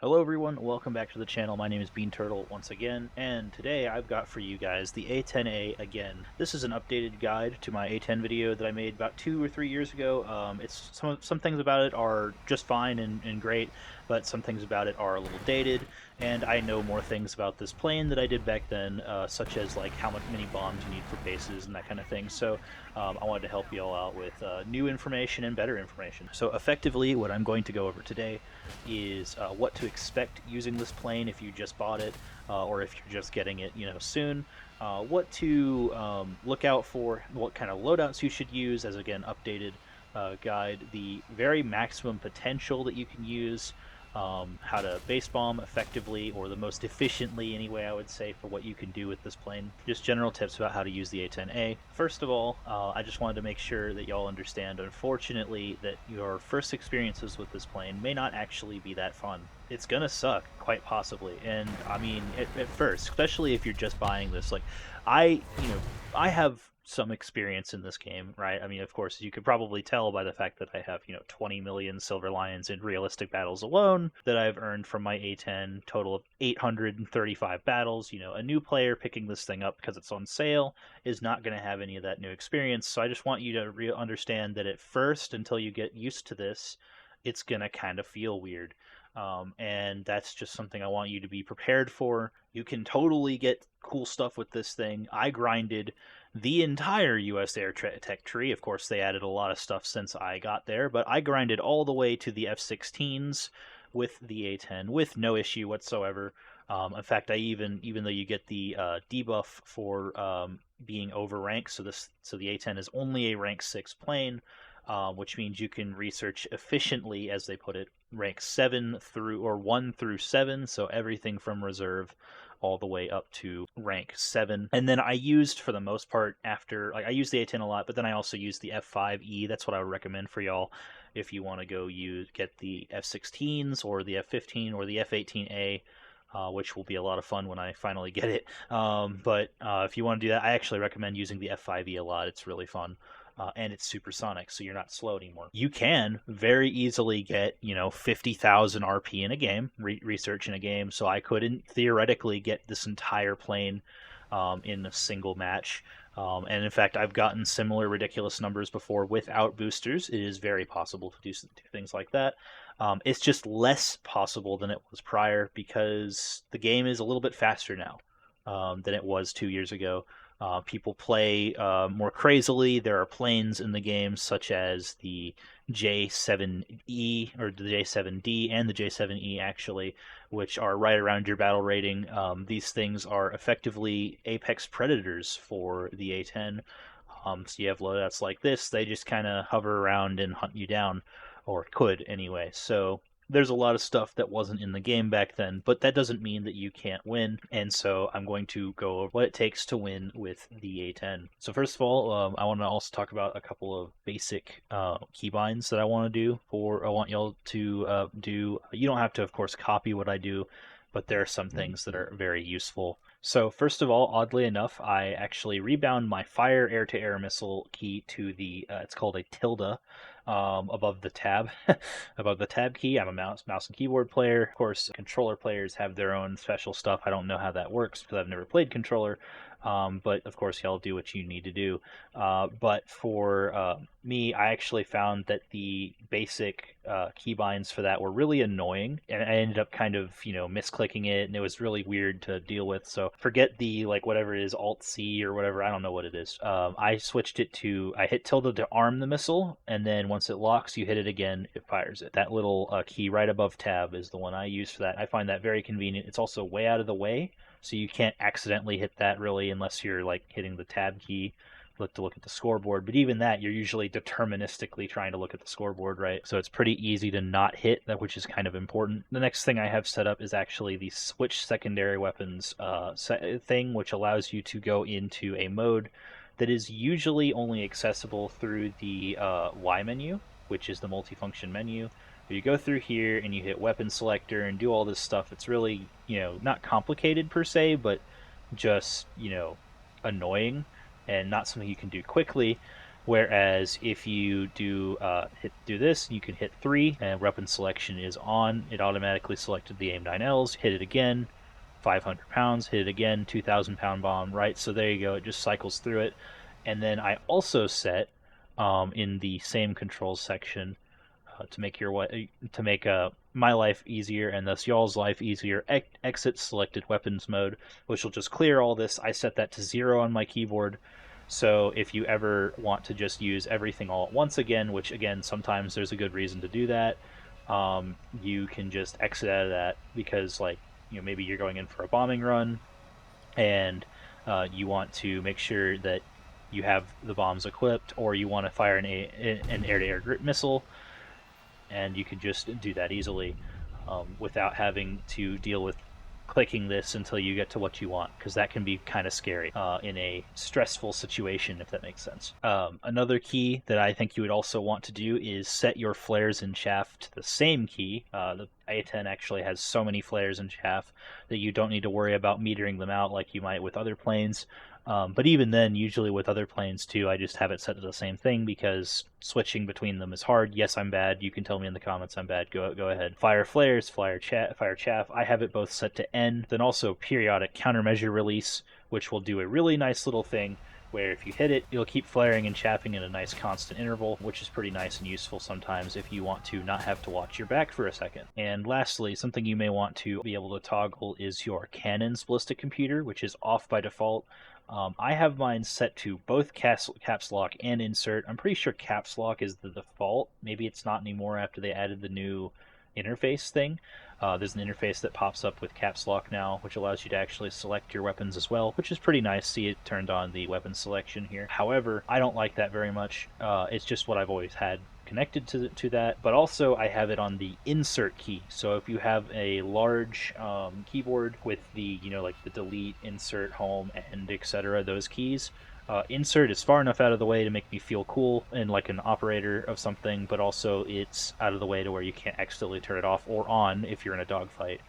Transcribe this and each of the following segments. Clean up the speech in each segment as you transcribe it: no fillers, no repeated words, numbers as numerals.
Hello everyone, welcome back to the channel. My name is Bean Turtle once again, and today I've got for you guys the A-10A again. This is an updated guide to my A-10 video that I made about 2 or 3 years ago. It's some things about it are just fine and great, but some things about it are a little dated, and I know more things about this plane that I did back then, such as like how many bombs you need for bases and that kind of thing. So I wanted to help you all out with new information and better information. So effectively, what I'm going to go over today is what to expect using this plane if you just bought it, or if you're just getting it, soon. What to look out for, what kind of loadouts you should use, as again updated guide, the very maximum potential that you can use, how to base bomb effectively or the most efficiently anyway, I would say, for what you can do with this plane. Just general tips about how to use the A-10A. First of all, I just wanted to make sure that y'all understand, unfortunately, that your first experiences with this plane may not actually be that fun. It's gonna suck, quite possibly, and I mean, at first, especially if you're just buying this, like, I have some experience in this game, right? I mean, of course, you could probably tell by the fact that I have, 20 million Silver Lions in realistic battles alone that I've earned from my A10, total of 835 battles. A new player picking this thing up because it's on sale is not going to have any of that new experience. So I just want you to understand that at first, until you get used to this, it's going to kind of feel weird. And that's just something I want you to be prepared for. You can totally get cool stuff with this thing. I grinded the entire US Air Tech tree. Of course, they added a lot of stuff since I got there, but I grinded all the way to the F-16s with the A-10 with no issue whatsoever. In fact, even though you get the debuff for being overranked, so the A-10 is only a rank 6 plane, which means you can research efficiently, as they put it, rank 7 through, or 1 through 7, so everything from reserve all the way up to rank 7. And then I used, for the most part, after, like, I used the A-10 a lot, but then I also used the F5E. That's what I would recommend for y'all if you want to go get the F-16s or the F-15 or the F-18A. Which will be a lot of fun when I finally get it. But if you want to do that, I actually recommend using the F5E a lot. It's really fun. And it's supersonic, so you're not slow anymore. You can very easily get, 50,000 RP in a game, research in a game, so I couldn't theoretically get this entire plane in a single match. And in fact, I've gotten similar ridiculous numbers before without boosters. It is very possible to do things like that. It's just less possible than it was prior because the game is a little bit faster now than it was 2 years ago. People play more crazily. There are planes in the game such as the J7E, or the J7D and the J7E actually, which are right around your battle rating. These things are effectively apex predators for the A10. So you have loadouts like this, they just kind of hover around and hunt you down, or could anyway. So there's a lot of stuff that wasn't in the game back then, but that doesn't mean that you can't win. And so I'm going to go over what it takes to win with the A10. So first of all, I want to also talk about a couple of basic keybinds that I want to do. I want y'all to do. You don't have to, of course, copy what I do, but there are some things that are very useful. So first of all, oddly enough, I actually rebound my fire air-to-air missile key to the, it's called a tilde, above the tab, above the tab key. I'm a mouse and keyboard player. Of course, controller players have their own special stuff. I don't know how that works because I've never played controller. But of course, y'all do what you need to do. But for me, I actually found that the basic keybinds for that were really annoying, and I ended up kind of misclicking it, and it was really weird to deal with. So forget the, like, whatever it is, Alt C or whatever. I don't know what it is. I switched it to, I hit tilde to arm the missile, and then once it locks, you hit it again, it fires it. That little key right above tab is the one I use for that. I find that very convenient. It's also way out of the way, so you can't accidentally hit that really unless you're like hitting the tab key to look at the scoreboard. But even that, you're usually deterministically trying to look at the scoreboard, right? So it's pretty easy to not hit that, which is kind of important. The next thing I have set up is actually the switch secondary weapons thing, which allows you to go into a mode that is usually only accessible through the Y menu, which is the multifunction menu. You go through here and you hit weapon selector and do all this stuff. It's really, not complicated per se, but just, annoying and not something you can do quickly. Whereas if you do this, you can hit 3, and weapon selection is on. It automatically selected the AIM-9Ls. Hit it again, 500 pounds. Hit it again, 2,000 pound bomb. Right, so there you go. It just cycles through it. And then I also set in the same controls section to make my life easier and thus y'all's life easier. Exit selected weapons mode, which will just clear all this. I set that to 0 on my keyboard. So if you ever want to just use everything all at once again, which again sometimes there's a good reason to do that, you can just exit out of that because maybe you're going in for a bombing run and you want to make sure that you have the bombs equipped, or you want to fire an air-to-air missile, and you can just do that easily without having to deal with clicking this until you get to what you want, because that can be kind of scary in a stressful situation, if that makes sense. Another key that I think you would also want to do is set your flares and chaff to the same key. The A-10 actually has so many flares and chaff that you don't need to worry about metering them out like you might with other planes. But even then, usually with other planes too, I just have it set to the same thing because switching between them is hard. Yes, I'm bad. You can tell me in the comments I'm bad. Go ahead. Fire flares, fire chaff. I have it both set to N. Then also periodic countermeasure release, which will do a really nice little thing where if you hit it, it'll keep flaring and chaffing in a nice constant interval, which is pretty nice and useful sometimes if you want to not have to watch your back for a second. And lastly, something you may want to be able to toggle is your cannon's ballistic computer, which is off by default. I have mine set to both caps lock and insert. I'm pretty sure caps lock is the default. Maybe it's not anymore after they added the new interface thing. There's an interface that pops up with caps lock now, which allows you to actually select your weapons as well, which is pretty nice. See it turned on the weapon selection here. However, I don't like that very much. It's just what I've always had connected to that, but also I have it on the insert key. So if you have a large keyboard with the like the delete, insert, home, end, etc., those keys, insert is far enough out of the way to make me feel cool and like an operator of something, but also it's out of the way to where you can't accidentally turn it off or on if you're in a dogfight.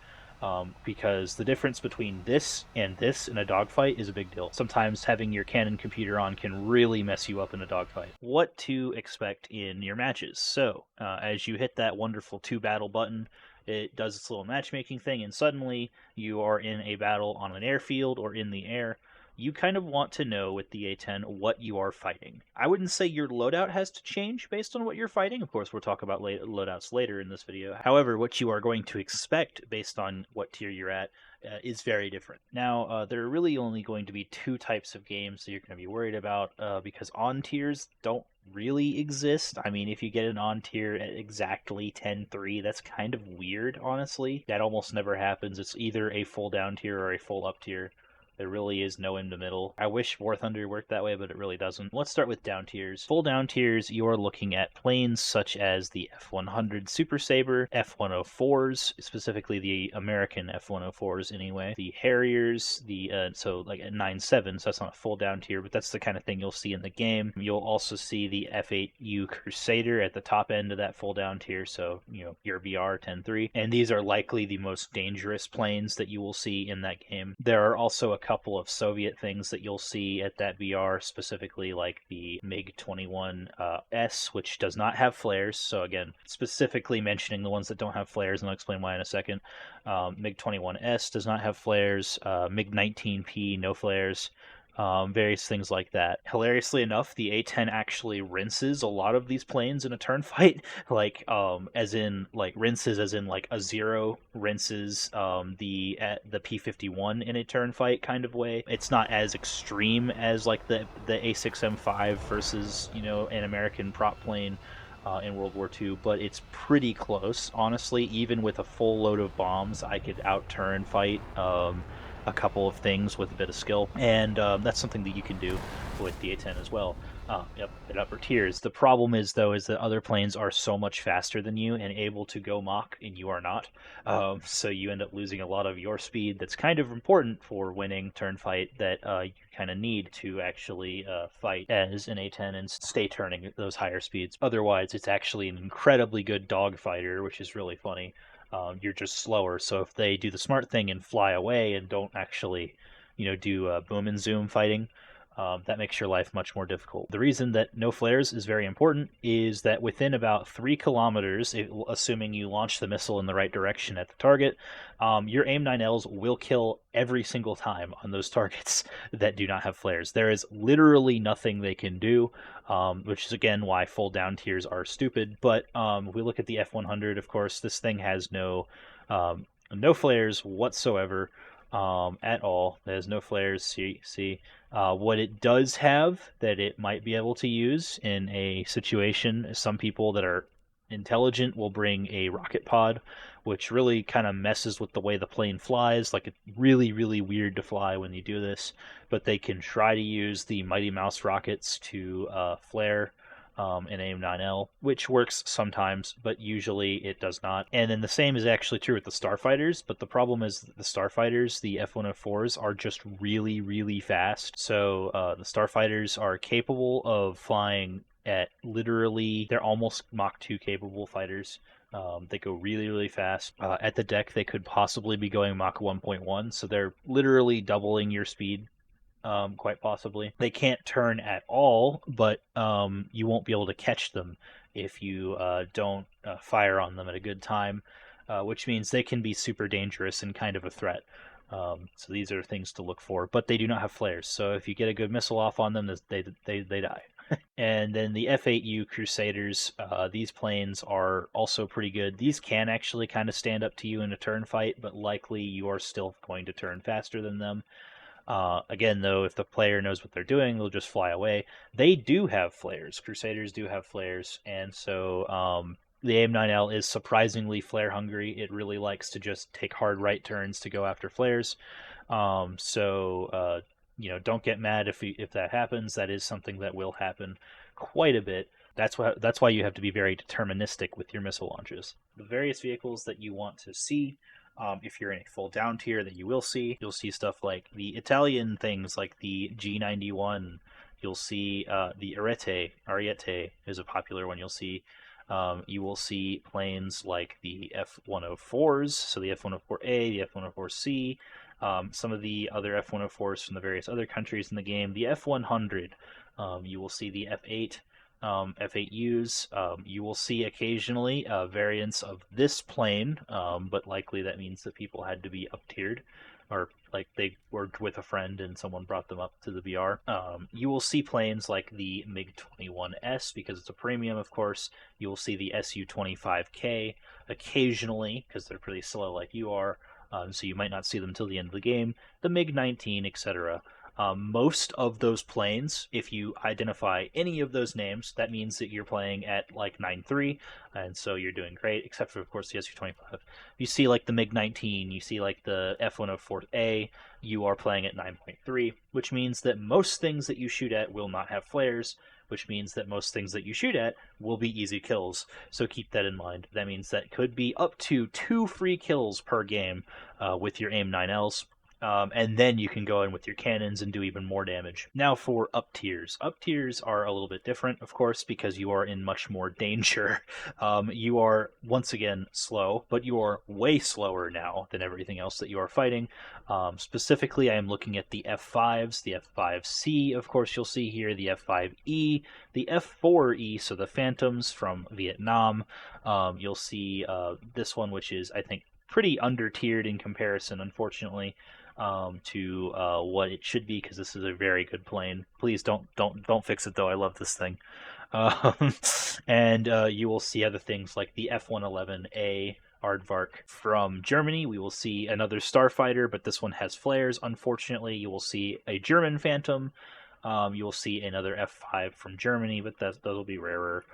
Because the difference between this and this in a dogfight is a big deal. Sometimes having your cannon computer on can really mess you up in a dogfight. What to expect in your matches? So, as you hit that wonderful 2 battle button, it does its little matchmaking thing, and suddenly you are in a battle on an airfield or in the air. You kind of want to know with the A-10 what you are fighting. I wouldn't say your loadout has to change based on what you're fighting. Of course, we'll talk about loadouts later in this video. However, what you are going to expect based on what tier you're at is very different. Now, there are really only going to be 2 types of games that you're going to be worried about because on tiers don't really exist. I mean, if you get an on tier at exactly 10-3, that's kind of weird, honestly. That almost never happens. It's either a full down tier or a full up tier. There really is no in the middle. I wish warthunder worked that way, but it really doesn't. Let's start with down tiers. Full down tiers, you are looking at planes such as the F-100 Super Sabre, F-104s, specifically the American F-104s anyway, the Harriers, so like a 9.7, so that's not a full down tier, but that's the kind of thing you'll see in the game. You'll also see the F-8U Crusader at the top end of that full down tier, so your VR 10.3, and these are likely the most dangerous planes that you will see in that game. There are also a couple of Soviet things that you'll see at that VR, specifically like the MiG-21S, which does not have flares. So again, specifically mentioning the ones that don't have flares, and I'll explain why in a second. MiG-21S does not have flares. MiG-19P, no flares. Various things like that. Hilariously enough, the A-10 actually rinses a lot of these planes in a turn fight, rinses as in like a 0 rinses the P-51 in a turn fight kind of way. It's not as extreme as like the A-6M5 versus an American prop plane in World War II, but it's pretty close, honestly. Even with a full load of bombs, I could out-turn fight a couple of things with a bit of skill, and that's something that you can do with the A-10 as well. Yep, at upper tiers. The problem is that other planes are so much faster than you and able to go Mach, and you are not. So you end up losing a lot of your speed that's kind of important for winning turn fight that you kind of need to actually fight as an A-10 and stay turning at those higher speeds. Otherwise, it's actually an incredibly good dogfighter, which is really funny. You're just slower, so if they do the smart thing and fly away and don't actually, do boom and zoom fighting, that makes your life much more difficult. The reason that no flares is very important is that within about 3 kilometers, assuming you launch the missile in the right direction at the target, your AIM-9Ls will kill every single time on those targets that do not have flares. There is literally nothing they can do, which is again why full down tiers are stupid. But if we look at the F-100, of course, this thing has no flares whatsoever at all. It has no flares. See. What it does have that it might be able to use in a situation, some people that are intelligent will bring a rocket pod, which really kind of messes with the way the plane flies. Like, it's really, really weird to fly when you do this, but they can try to use the Mighty Mouse rockets to flare in AIM-9L, which works sometimes, but usually it does not. And then the same is actually true with the starfighters, but the problem is the starfighters, the F-104s, are just really, really fast. So the starfighters are capable of flying at literally, they're almost Mach 2 capable fighters. They go really, really fast. At the deck, they could possibly be going Mach 1.1, so they're literally doubling your speed. Quite possibly. They can't turn at all, but you won't be able to catch them if you don't fire on them at a good time, which means they can be super dangerous and kind of a threat. So these are things to look for, but they do not have flares. So if you get a good missile off on them, they die. And then the F-8U Crusaders, these planes are also pretty good. These can actually kind of stand up to you in a turn fight, but likely you are still going to turn faster than them. Again, though, if the player knows what they're doing, they'll just fly away. They do have flares. Crusaders do have flares, and so the AIM-9L is surprisingly flare hungry. It really likes to just take hard right turns to go after flares. Don't get mad if that happens. That is something that will happen quite a bit. That's why you have to be very deterministic with your missile launches. The various vehicles that you want to see. If you're in a full down tier, that you'll see stuff like the Italian things like the G91. You'll see the Ariete is a popular one. You will see planes like the F-104s, so the F-104A, the F-104C, some of the other F-104s from the various other countries in the game. The F-100, you will see the F-8. F-8Us. You will see occasionally variants of this plane, but likely that means that people had to be up-tiered, or like they worked with a friend and someone brought them up to the VR. You will see planes like the MiG-21S, because it's a premium, of course. You will see the Su-25K occasionally, because they're pretty slow like you are, so you might not see them till the end of the game. The MiG-19, etc. Most of those planes, if you identify any of those names, that means that you're playing at like 9.3, and so you're doing great, except for, of course, the Su-25. You see like the MiG-19, you see like the F-104A, you are playing at 9.3, which means that most things that you shoot at will not have flares, which means that most things that you shoot at will be easy kills. So keep that in mind. That means that could be up to 2 free kills per game with your AIM-9Ls. And then you can go in with your cannons and do even more damage. Now for up tiers. Up tiers are a little bit different, of course, because you are in much more danger. You are, once again, slow, but you are way slower now than everything else that you are fighting. Specifically, I am looking at the F5s, the F5C, of course, you'll see here, the F5E, the F4E, so the Phantoms from Vietnam. You'll see this one, which is, I think, pretty under-tiered in comparison, unfortunately, to what it should be, because this is a very good plane. Please don't fix it, though. I love this thing. And you will see other things like the F-111A Aardvark from Germany. We will see another starfighter, but this one has flares, unfortunately. You will see a German Phantom. You will see another F5 from Germany, but those will be rarer.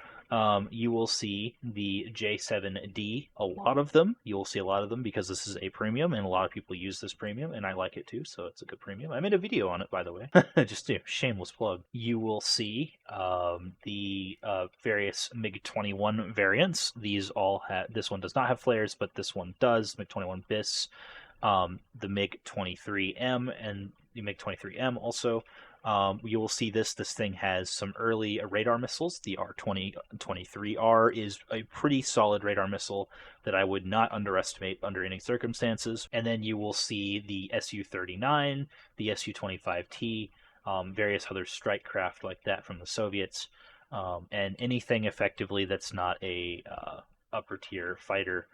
You will see the J7D, a lot of them. You will see a lot of them because this is a premium, and a lot of people use this premium, and I like it too, so it's a good premium. I made a video on it, by the way. Just a shameless plug. You will see the various MiG-21 variants. These all have, this one does not have flares, but this one does. MiG-21 BIS, the MiG-23M, and the MiG-23M also. You will see this thing has some early radar missiles. The R-23R is a pretty solid radar missile that I would not underestimate under any circumstances. And then you will see the Su-39, the Su-25T, various other strike craft like that from the Soviets, and anything effectively that's not a upper tier fighter.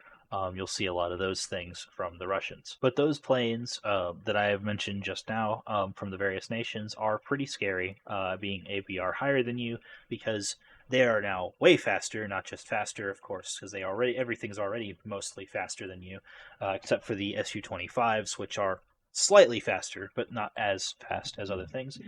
You'll see a lot of those things from the Russians. But those planes that I have mentioned just now from the various nations are pretty scary, being APR higher than you, because they are now way faster, not just faster, of course, because everything's already mostly faster than you, except for the Su-25s, which are slightly faster, but not as fast as other things.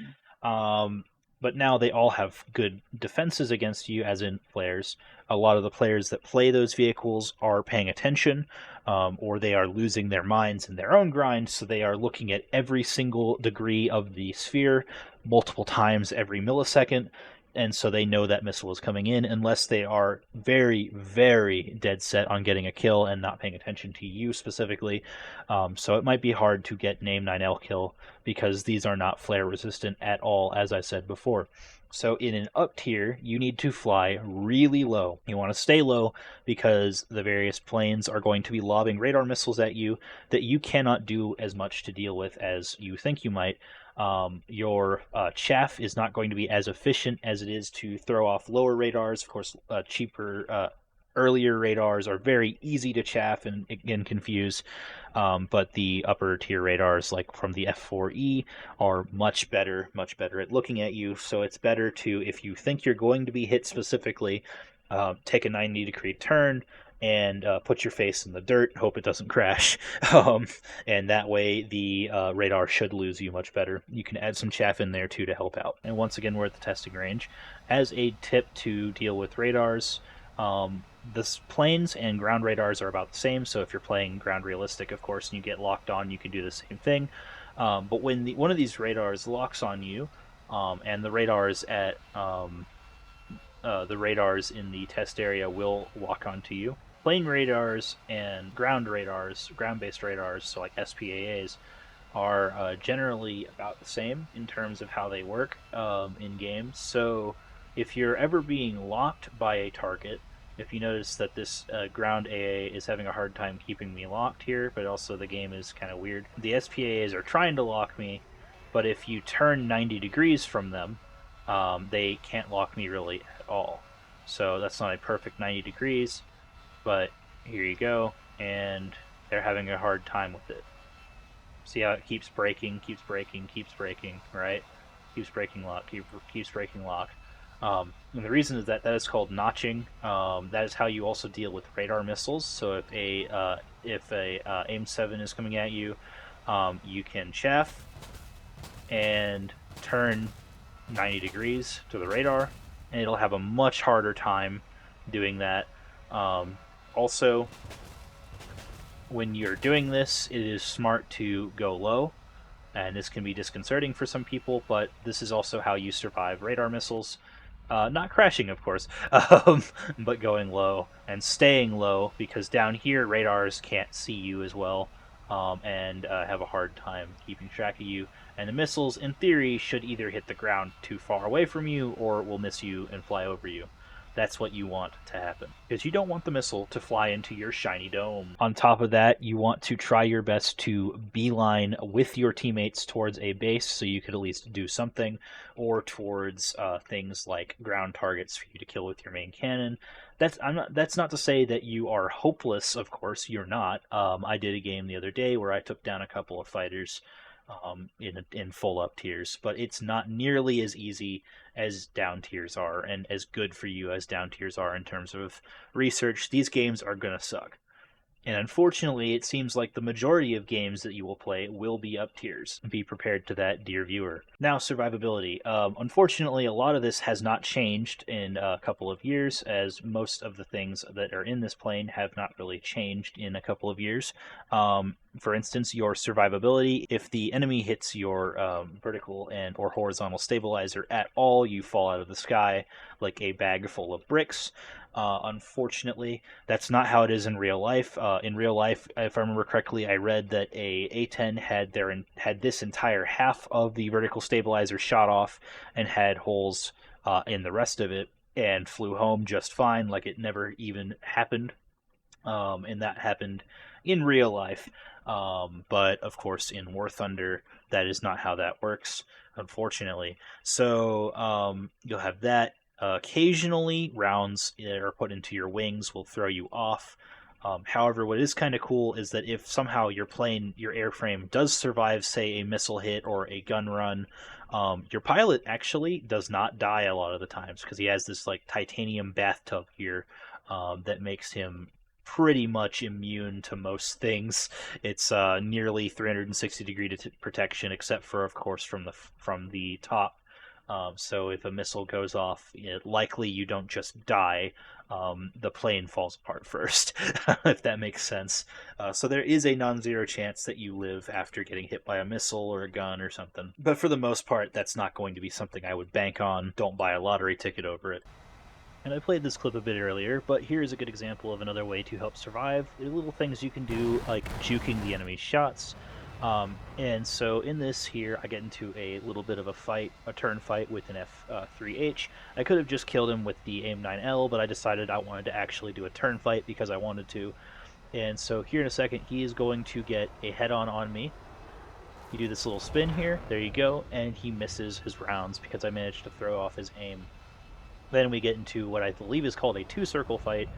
But now they all have good defenses against you, as in players. A lot of the players that play those vehicles are paying attention, or they are losing their minds in their own grind, so they are looking at every single degree of the sphere multiple times every millisecond, and so they know that missile is coming in, unless they are very, very dead set on getting a kill and not paying attention to you specifically. So it might be hard to get name 9L kill, because these are not flare resistant at all, as I said before. So in an up tier, you need to fly really low. You want to stay low because the various planes are going to be lobbing radar missiles at you that you cannot do as much to deal with as you think you might. Your chaff is not going to be as efficient as it is to throw off lower radars. Of course, cheaper, earlier radars are very easy to chaff and confuse, but the upper tier radars, like from the F4E, are much better at looking at you. So it's better to, if you think you're going to be hit specifically, take a 90-degree turn and put your face in the dirt, hope it doesn't crash, and that way the radar should lose you much better. You can add some chaff in there too to help out. And once again, we're at the testing range. As a tip to deal with radars, the planes and ground radars are about the same, so if you're playing ground realistic, of course, and you get locked on, you can do the same thing. But when one of these radars locks on you, and the radars in the test area will lock onto you. Plane radars and ground-based radars, so like SPAAs, are generally about the same in terms of how they work in games. So if you're ever being locked by a target, if you notice that this ground AA is having a hard time keeping me locked here, but also the game is kind of weird, the SPAAs are trying to lock me, but if you turn 90 degrees from them, they can't lock me really at all. So that's not a perfect 90 degrees, but here you go, and they're having a hard time with it. See how it keeps breaking, right? Keeps breaking lock, keeps breaking lock. And the reason is that is called notching. That is how you also deal with radar missiles. So if a AIM-7 is coming at you, you can chaff and turn 90 degrees to the radar, and it'll have a much harder time doing that. Also, when you're doing this, it is smart to go low, and this can be disconcerting for some people, but this is also how you survive radar missiles. Not crashing, of course, but going low and staying low, because down here radars can't see you as well, and have a hard time keeping track of you. And the missiles, in theory, should either hit the ground too far away from you or will miss you and fly over you. That's what you want to happen, because you don't want the missile to fly into your shiny dome. On top of that, you want to try your best to beeline with your teammates towards a base, so you could at least do something, or towards things like ground targets for you to kill with your main cannon. That's not to say that you are hopeless, of course, you're not. I did a game the other day where I took down a couple of fighters in full up tiers, but it's not nearly as easy as down tiers are, and as good for you as down tiers are in terms of research. These games are gonna suck. And unfortunately, it seems like the majority of games that you will play will be up tiers. Be prepared to that, dear viewer. Now, survivability. Unfortunately, a lot of this has not changed in a couple of years, as most of the things that are in this plane have not really changed in a couple of years. For instance, your survivability. If the enemy hits your vertical and or horizontal stabilizer at all, you fall out of the sky like a bag full of bricks. Unfortunately, that's not how it is in real life. In real life, if I remember correctly, I read that a A-10 had this entire half of the vertical stabilizer shot off and had holes in the rest of it, and flew home just fine, like it never even happened. And that happened in real life. But of course, in War Thunder, that is not how that works, unfortunately. So you'll have that. Occasionally, rounds that are put into your wings will throw you off. However, what is kind of cool is that if somehow your plane, your airframe, does survive, say, a missile hit or a gun run, your pilot actually does not die a lot of the times because he has this like titanium bathtub gear that makes him pretty much immune to most things. It's nearly 360-degree protection, except for, of course, from the top. So if a missile goes off, likely you don't just die. The plane falls apart first, if that makes sense. So there is a non-zero chance that you live after getting hit by a missile or a gun or something. But for the most part, that's not going to be something I would bank on. Don't buy a lottery ticket over it. And I played this clip a bit earlier, but here's a good example of another way to help survive. There are little things you can do, like juking the enemy's shots. And so in this here, I get into a little bit of a turn fight with an F3H. I could have just killed him with the A-10L, but I decided I wanted to actually do a turn fight because I wanted to. And so here in a second, he is going to get a head-on on me. You do this little spin here, there you go, and he misses his rounds because I managed to throw off his aim. Then we get into what I believe is called a two-circle fight,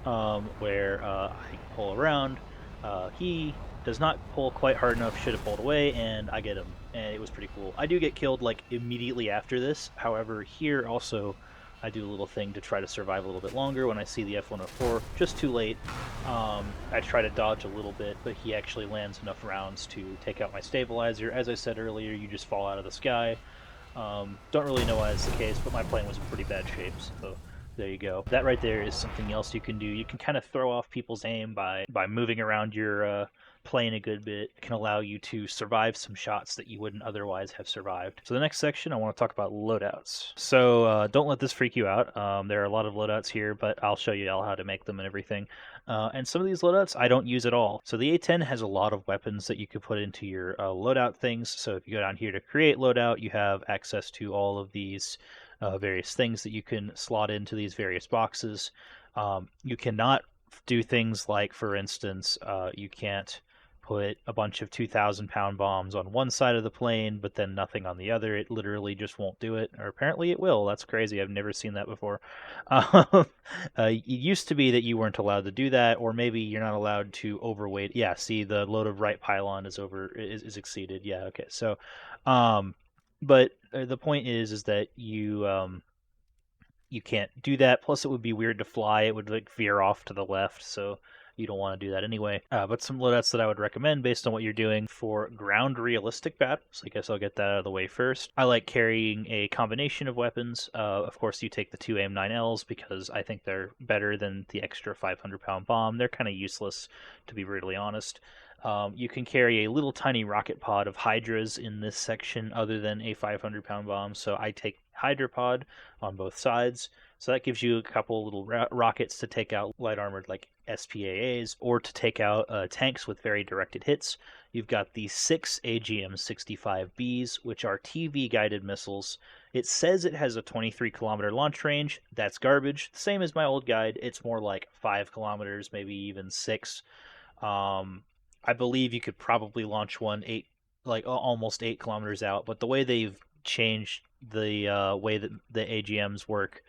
where I pull around. He does not pull quite hard enough, should have pulled away, and I get him. And it was pretty cool. I do get killed like immediately after this. However, here also I do a little thing to try to survive a little bit longer when I see the F-104. Just too late. I try to dodge a little bit, but he actually lands enough rounds to take out my stabilizer. As I said earlier, you just fall out of the sky. Don't really know why that's the case, but my plane was in pretty bad shape, so there you go. That right there is something else you can do. You can kind of throw off people's aim by moving around your plane a good bit. It can allow you to survive some shots that you wouldn't otherwise have survived. So the next section, I want to talk about loadouts. So don't let this freak you out. There are a lot of loadouts here, but I'll show you all how to make them and everything. And some of these loadouts I don't use at all. So the A-10 has a lot of weapons that you could put into your loadout things. So if you go down here to create loadout, you have access to all of these various things that you can slot into these various boxes. You cannot do things like, for instance, you can't put a bunch of 2,000-pound bombs on one side of the plane, but then nothing on the other. It literally just won't do it. Or apparently it will. That's crazy. I've never seen that before. It used to be that you weren't allowed to do that, or maybe you're not allowed to overweight. Yeah, see, the load of right pylon is exceeded. Yeah, okay. So, but the point is that you can't do that. Plus, it would be weird to fly. It would like veer off to the left, so you don't want to do that anyway. But some loadouts that I would recommend based on what you're doing for ground realistic battles. I guess I'll get that out of the way first. I like carrying a combination of weapons. Of course, you take the two AIM-9Ls because I think they're better than the extra 500-pound bomb. They're kind of useless, to be brutally honest. You can carry a little tiny rocket pod of Hydras in this section other than a 500-pound bomb, so I take Hydra pod on both sides. So that gives you a couple little rockets to take out light armored like SPAAs or to take out tanks with very directed hits. You've got the 6 AGM-65Bs, which are TV-guided missiles. It says it has a 23-kilometer launch range. That's garbage. Same as my old guide. It's more like 5 kilometers, maybe even 6. I believe you could probably launch one almost 8 kilometers out, but the way they've changed the way that the AGMs work,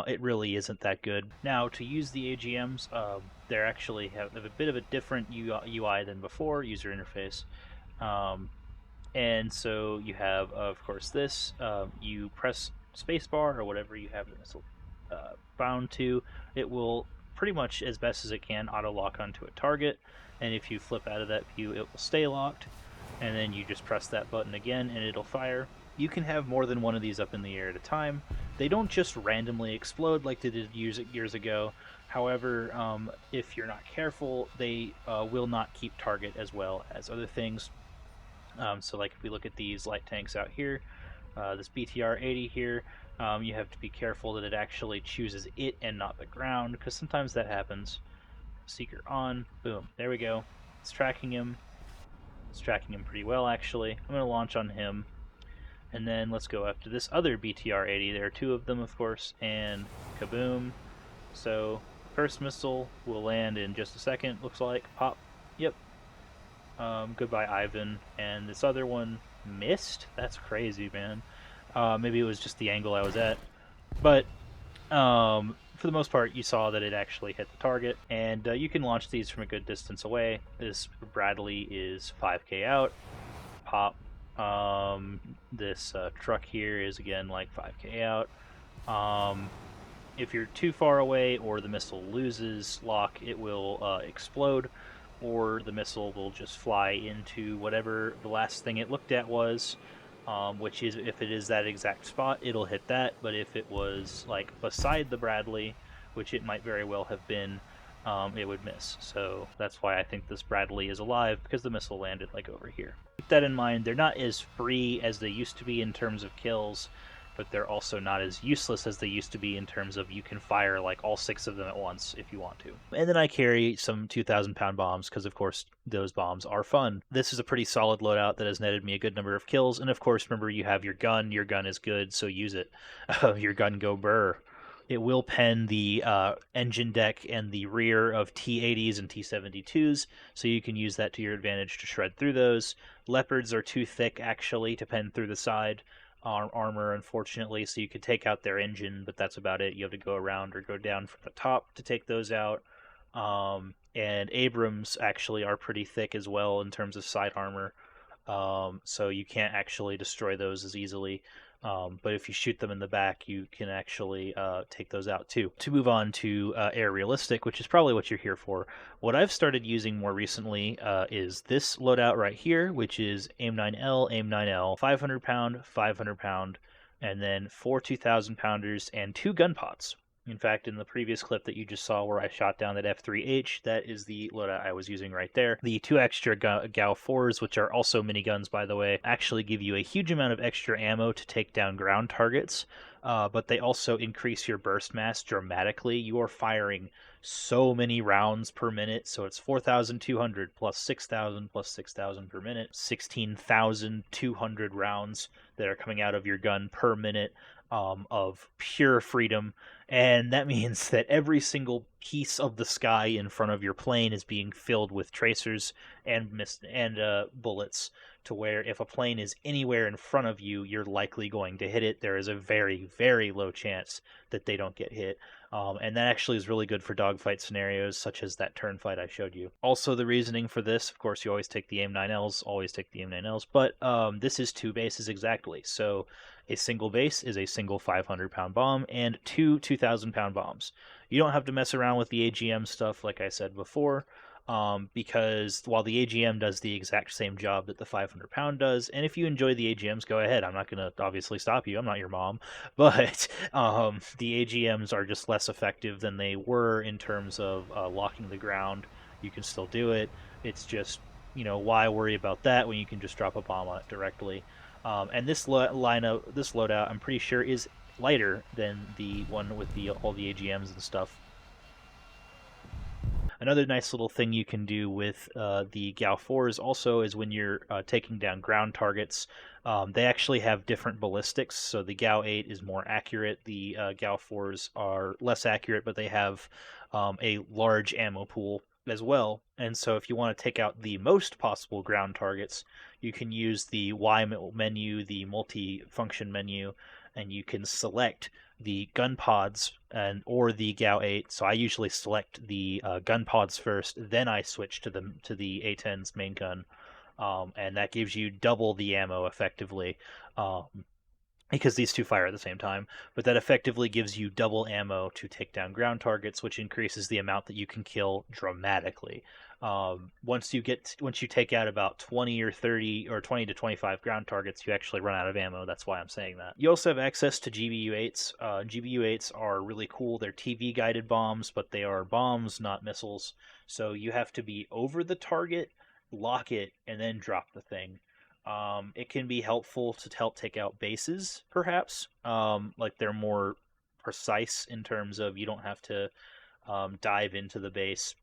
it really isn't that good. Now, to use the AGMs, they actually have a bit of a different UI than before, user interface. And so you have, of course, this. You press spacebar or whatever you have the missile bound to. It will pretty much, as best as it can, auto-lock onto a target. And if you flip out of that view, it will stay locked. And then you just press that button again, and it'll fire. You can have more than one of these up in the air at a time. They don't just randomly explode like they did years ago. However, if you're not careful, they will not keep target as well as other things. So like if we look at these light tanks out here, this BTR-80 here, you have to be careful that it actually chooses it and not the ground, because sometimes that happens. Seeker on, boom, there we go. It's tracking him. It's tracking him pretty well, actually. I'm going to launch on him. And then let's go after this other BTR-80. There are two of them, of course, and kaboom. So, first missile will land in just a second, looks like. Pop. Yep. Goodbye Ivan, and this other one missed. That's crazy, man. Maybe it was just the angle I was at, but for the most part, you saw that it actually hit the target, and you can launch these from a good distance away. This Bradley is 5k out. Pop. This truck here is again like 5k out. If you're too far away or the missile loses lock, it will explode, or the missile will just fly into whatever the last thing it looked at was, which is, if it is that exact spot, it'll hit that. But if it was like beside the Bradley, which it might very well have been, it would miss. So that's why I think this Bradley is alive, because the missile landed like over here. Keep that in mind. They're not as free as they used to be in terms of kills, but they're also not as useless as they used to be in terms of you can fire like all 6 of them at once if you want to. And then I carry some 2,000-pound bombs because, of course, those bombs are fun. This is a pretty solid loadout that has netted me a good number of kills. And of course, remember, you have your gun. Your gun is good, so use it. Your gun go burr. It will pen the engine deck and the rear of T-80s and T-72s, so you can use that to your advantage to shred through those. Leopards are too thick, actually, to pen through the side armor, unfortunately, so you could take out their engine, but that's about it. You have to go around or go down from the top to take those out. And Abrams actually are pretty thick as well in terms of side armor, so you can't actually destroy those as easily. But if you shoot them in the back, you can actually take those out too. To move on to air realistic, which is probably what you're here for, what I've started using more recently is this loadout right here, which is AIM-9L, AIM-9L, 500 pound, 500 pound, and then 4 2,000 pounders and 2 gun pods. In fact, in the previous clip that you just saw where I shot down that F3H, that is the loadout I was using right there. The 2 extra GAU-4s, which are also miniguns, by the way, actually give you a huge amount of extra ammo to take down ground targets, but they also increase your burst mass dramatically. You are firing so many rounds per minute, so it's 4,200 plus 6,000 plus 6,000 per minute, 16,200 rounds that are coming out of your gun per minute. Of pure freedom, and that means that every single piece of the sky in front of your plane is being filled with tracers and bullets, to where if a plane is anywhere in front of you, you're likely going to hit it. There is a very, very low chance that they don't get hit. And that actually is really good for dogfight scenarios, such as that turn fight I showed you. Also, the reasoning for this, of course, you always take the AIM-9Ls, but this is 2 bases exactly. So a single base is a single 500-pound bomb and 2 2,000-pound bombs. You don't have to mess around with the AGM stuff, like I said before, because while the AGM does the exact same job that the 500-pound does, and if you enjoy the AGMs, go ahead. I'm not going to obviously stop you. I'm not your mom. But the AGMs are just less effective than they were in terms of locking the ground. You can still do it. It's just, why worry about that when you can just drop a bomb on it directly? And this loadout, I'm pretty sure, is lighter than the one with all the AGMs and stuff. Another nice little thing you can do with the GAU-4s also is when you're taking down ground targets, they actually have different ballistics. So the GAU-8 is more accurate. The GAU-4s are less accurate, but they have a large ammo pool as well. And so if you want to take out the most possible ground targets, you can use the Y menu, the multi-function menu, and you can select the gun pods or the GAU-8. So I usually select the gun pods first, then I switch to the A-10's main gun, and that gives you double the ammo effectively. Because these 2 fire at the same time, but that effectively gives you double ammo to take down ground targets, which increases the amount that you can kill dramatically. Once you take out about 20 or 30 or 20 to 25 ground targets, you actually run out of ammo. That's why I'm saying that. You also have access to GBU-8s. GBU-8s are really cool. They're TV guided bombs, but they are bombs, not missiles. So you have to be over the target, lock it, and then drop the thing. It can be helpful to help take out bases, perhaps. Like they're more precise in terms of you don't have to dive into the base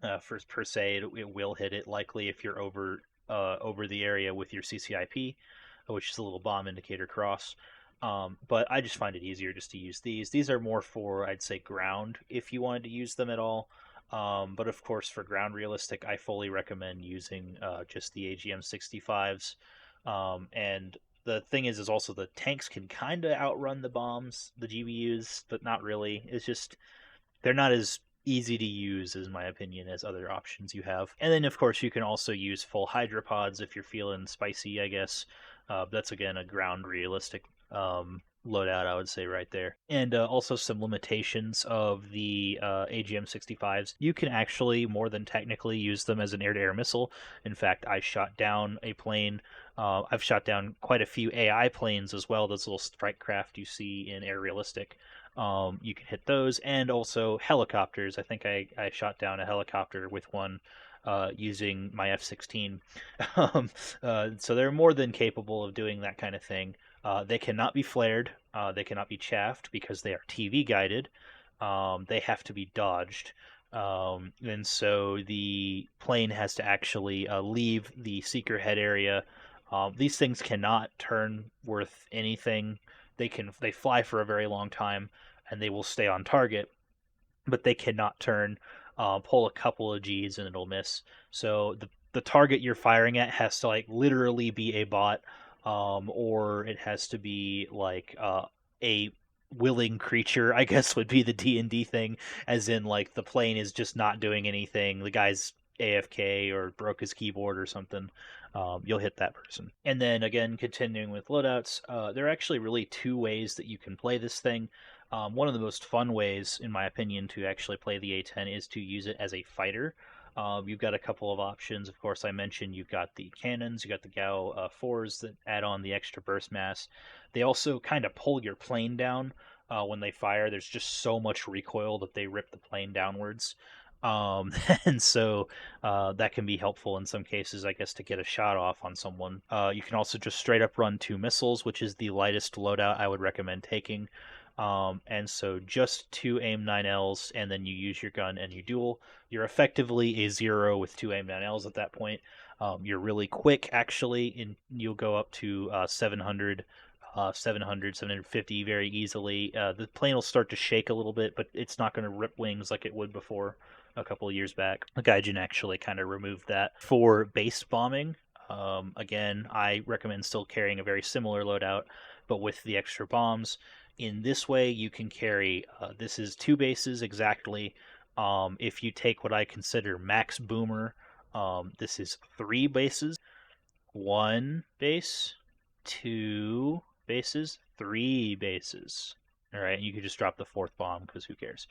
per se. It will hit it likely if you're over the area with your CCIP, which is a little bomb indicator cross. But I just find it easier just to use these. These are more for, I'd say, ground if you wanted to use them at all. But of course, for ground realistic, I fully recommend using just the AGM 65s. And the thing is also the tanks can kind of outrun the bombs, the GBUs, but not really. It's just they're not as easy to use, in my opinion, as other options you have. And then, of course, you can also use full hydropods if you're feeling spicy, I guess. That's, again, a ground realistic loadout, I would say, right there. And also some limitations of the AGM 65s. You can actually, more than technically, use them as an air-to-air missile. In fact, I shot down a plane. I've shot down quite a few AI planes as well, those little strike craft you see in Air Realistic. You can hit those, and also helicopters. I think I shot down a helicopter with one using my F-16. So they're more than capable of doing that kind of thing. They cannot be flared. They cannot be chaffed because they are TV guided. They have to be dodged. And so the plane has to actually leave the seeker head area. These things cannot turn worth anything. They fly for a very long time, and they will stay on target, but they cannot turn. Pull a couple of G's and it'll miss. So the target you're firing at has to like literally be a bot, or it has to be like a willing creature. I guess would be the D&D thing, as in like the plane is just not doing anything. The guy's AFK or broke his keyboard or something. You'll hit that person. And then again, continuing with loadouts, there are actually really two ways that you can play this thing. One of the most fun ways, in my opinion, to actually play the A-10 is to use it as a fighter. You've got a couple of options. Of course, I mentioned you've got the cannons, you got the Gao 4s that add on the extra burst mass. They also kind of pull your plane down when they fire. There's just so much recoil that they rip the plane downwards. And so that can be helpful in some cases, I guess, to get a shot off on someone. You can also just straight up run 2 missiles, which is the lightest loadout I would recommend taking. And so just 2 AIM-9Ls, and then you use your gun and you duel. You're effectively a 0 with 2 AIM-9Ls at that point. You're really quick, actually, and you'll go up to 700, 750 very easily. The plane will start to shake a little bit, but it's not going to rip wings like it would before a couple of years back. The Gaijin actually kind of removed that. For base bombing, again, I recommend still carrying a very similar loadout, but with the extra bombs. In this way, you can carry, this is 2 bases exactly. If you take what I consider max boomer, this is 3 bases, 1 base, 2 bases, 3 bases. All right, you could just drop the 4th bomb because who cares?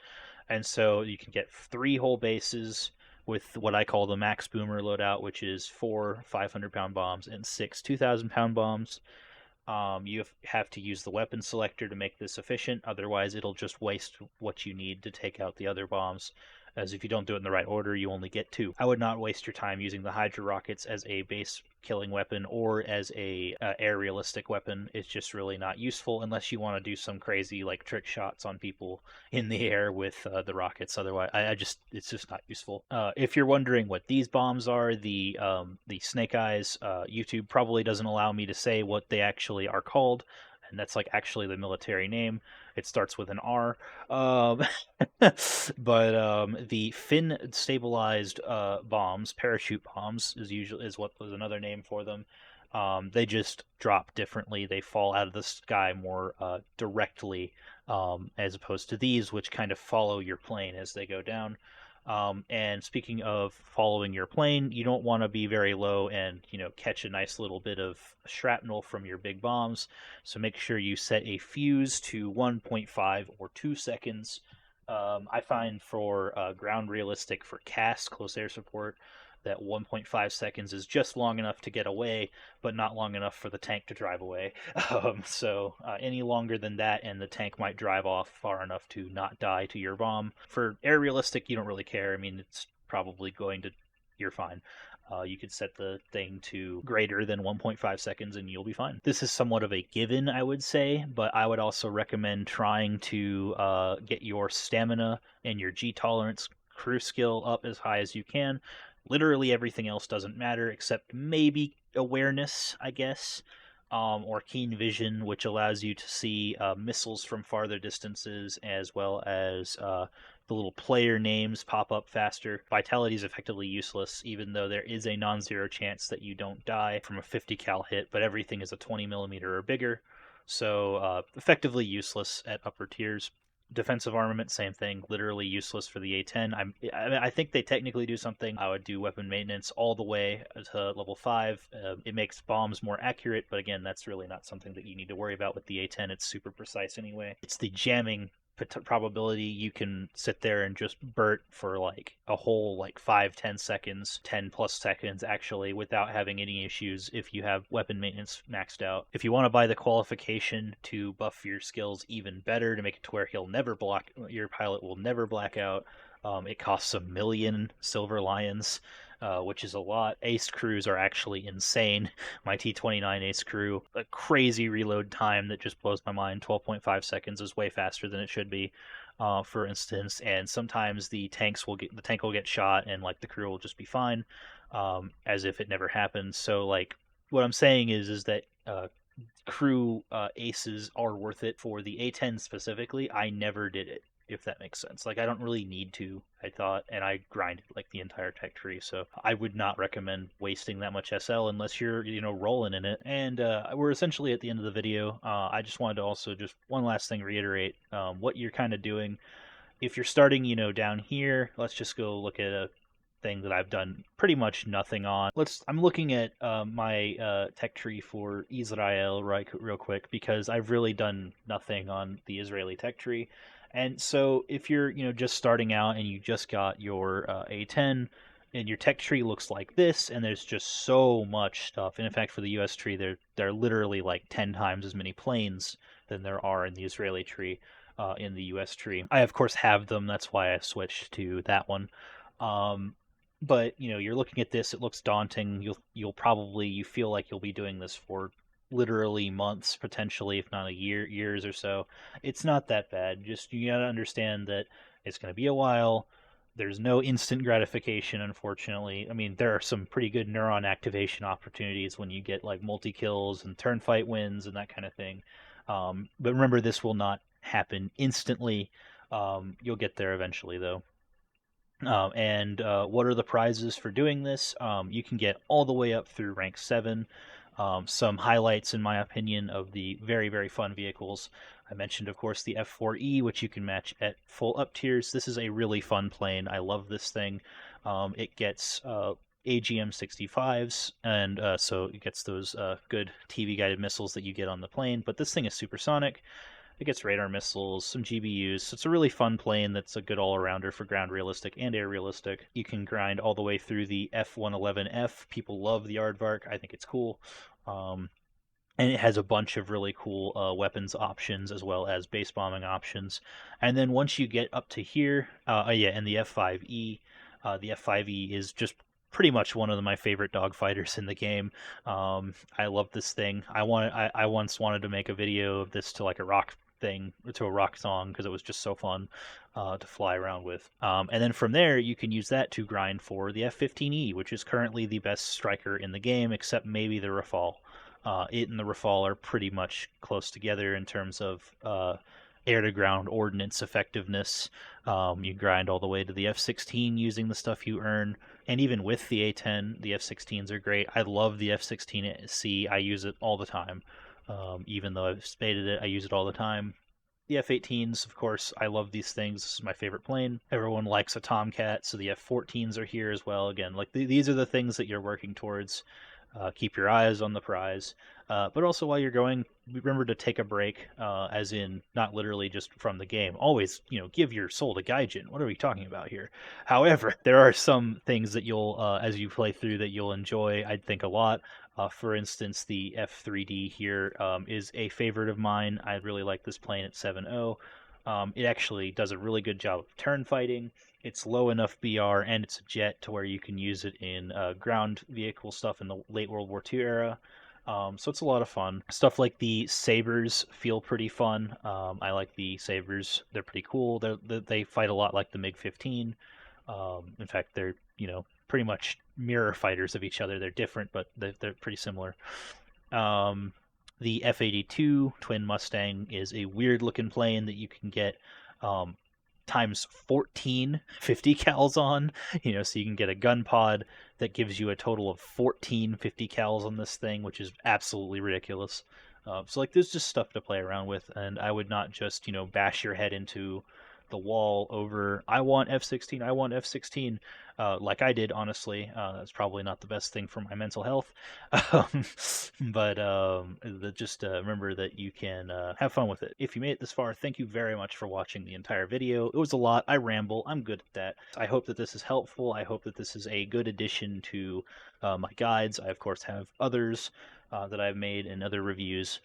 And so you can get 3 whole bases with what I call the max boomer loadout, which is 4 500-pound bombs and 6 2,000-pound bombs. You have to use the weapon selector to make this efficient, otherwise it'll just waste what you need to take out the other bombs, as if you don't do it in the right order, you only get 2. I would not waste your time using the Hydra rockets as a base killing weapon or as a air realistic weapon. It's just really not useful unless you want to do some crazy like trick shots on people in the air with the rockets. Otherwise, it's just not useful. If you're wondering what these bombs are, the Snake Eyes, YouTube probably doesn't allow me to say what they actually are called, and that's like actually the military name. It starts with an R. But the fin stabilized bombs, parachute bombs, is what was another name for them. They just drop differently. They fall out of the sky more directly, as opposed to these, which kind of follow your plane as they go down. And speaking of following your plane, you don't want to be very low and catch a nice little bit of shrapnel from your big bombs. So make sure you set a fuse to 1.5 or 2 seconds. I find for ground realistic for CAS, close air support, that 1.5 seconds is just long enough to get away, but not long enough for the tank to drive away. So any longer than that, and the tank might drive off far enough to not die to your bomb. For air realistic, you don't really care. I mean, it's probably going to... You're fine. You could set the thing to greater than 1.5 seconds and you'll be fine. This is somewhat of a given, I would say, but I would also recommend trying to get your stamina and your G tolerance crew skill up as high as you can. Literally everything else doesn't matter except maybe awareness, I guess, or keen vision, which allows you to see missiles from farther distances, as well as the little player names pop up faster. Vitality is effectively useless, even though there is a non-zero chance that you don't die from a 50 cal hit, but everything is a 20 millimeter or bigger, so effectively useless at upper tiers. Defensive armament, same thing, literally useless for the A-10. I think they technically do something. I would do weapon maintenance all the way to level 5. It makes bombs more accurate, but again, that's really not something that you need to worry about with the A-10. It's super precise anyway. It's the jamming probability. You can sit there and just burst for like a whole like 5-10 seconds, 10 plus seconds actually, without having any issues if you have weapon maintenance maxed out. If you want to buy the qualification to buff your skills even better, to make it to where your pilot will never black out, it costs 1,000,000 silver lions, which is a lot. Ace crews are actually insane. My T-29 ace crew, a crazy reload time that just blows my mind. 12.5 seconds is way faster than it should be, for instance. And sometimes the tank will get shot, and like the crew will just be fine, as if it never happened. So like, what I'm saying is that crew aces are worth it. For the A-10 specifically, I never did it, if that makes sense. Like, I don't really need to, I thought, and I grinded like the entire tech tree, so I would not recommend wasting that much SL unless you're, rolling in it. And we're essentially at the end of the video. I just wanted to also just one last thing reiterate what you're kind of doing. If you're starting, down here, let's just go look at a thing that I've done pretty much nothing on. I'm looking at my tech tree for Israel real quick, because I've really done nothing on the Israeli tech tree. And so if you're, just starting out and you just got your A-10, and your tech tree looks like this, and there's just so much stuff. And in fact, for the US tree, there are literally like 10 times as many planes than there are in the Israeli tree, in the US tree. I of course have them. That's why I switched to that one. But you're looking at this, it looks daunting. You feel like you'll be doing this for literally months, potentially, if not years or so. It's not that bad. Just, you gotta understand that it's going to be a while. There's no instant gratification, unfortunately. I mean, there are some pretty good neuron activation opportunities when you get like multi kills and turn fight wins and that kind of thing. But remember, this will not happen instantly. You'll get there eventually, though. And what are the prizes for doing this? You can get all the way up through rank 7. Some highlights, in my opinion, of the very, very fun vehicles. I mentioned, of course, the F4E, which you can match at full Uptiers. This is a really fun plane. I love this thing. It gets AGM 65s, and so it gets those good TV-guided missiles that you get on the plane. But this thing is supersonic. It gets radar missiles, some GBUs, so it's a really fun plane that's a good all-arounder for ground realistic and air realistic. You can grind all the way through the F111F. People love the Aardvark. I think it's cool. And it has a bunch of really cool weapons options, as well as base bombing options. And then once you get up to here, and the F5E, the F5E is just pretty much one of my favorite dogfighters in the game. I love this thing. I once wanted to make a video of this to like a rock song, because it was just so fun to fly around with. And then from there, you can use that to grind for the F-15E, which is currently the best striker in the game, except maybe the Rafale. It and the Rafale are pretty much close together in terms of air-to-ground ordnance effectiveness. You grind all the way to the F-16 using the stuff you earn. And even with the A-10, the F-16s are great. I love the F-16C. I use it all the time. Even though I've spaded it, I use it all the time. The F-18s, of course, I love these things. This is my favorite plane. Everyone likes a Tomcat, so the F-14s are here as well. Again, like these are the things that you're working towards. Keep your eyes on the prize. But also, while you're going, remember to take a break, as in not literally just from the game. Always, give your soul to Gaijin. What are we talking about here? However, there are some things that you'll, as you play through, that you'll enjoy, I think, a lot. For instance, the F3D here is a favorite of mine. I really like this plane at 7.0. It actually does a really good job of turn fighting. It's low enough BR, and it's a jet to where you can use it in ground vehicle stuff in the late World War II era. So it's a lot of fun. Stuff like the Sabres feel pretty fun. I like the Sabres. They're pretty cool. They fight a lot like the MiG-15. In fact, they're, pretty much mirror fighters of each other. They're different, but they're pretty similar. The F-82 Twin Mustang is a weird looking plane that you can get times 14 50 cals on, so you can get a gun pod that gives you a total of 14 50 cals on this thing, which is absolutely ridiculous. So like, there's just stuff to play around with, and I would not just bash your head into the wall over I want F16, I want F16, like I did. Honestly, that's probably not the best thing for my mental health. um, but just remember that you can have fun with it. If you made it this far, thank you very much for watching the entire video. It was a lot. I ramble. I'm good at that. I hope that this is helpful. I hope that this is a good addition to my guides. I, of course, have others that I've made and other reviews.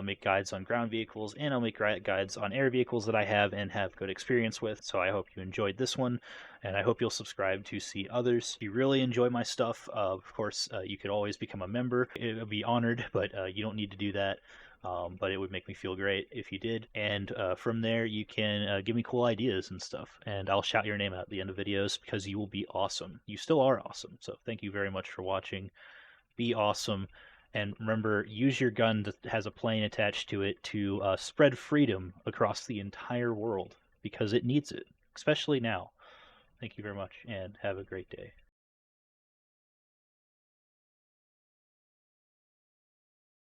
Make guides on ground vehicles, and I'll make guides on air vehicles that I have and have good experience with. So I hope you enjoyed this one, and I hope you'll subscribe to see others. If you really enjoy my stuff, of course, you could always become a member. It would be honored, but you don't need to do that. But it would make me feel great if you did. And from there, you can give me cool ideas and stuff, and I'll shout your name out at the end of videos because you will be awesome. You still are awesome. So thank you very much for watching. Be awesome. And remember, use your gun that has a plane attached to it to spread freedom across the entire world, because it needs it, especially now. Thank you very much, and have a great day.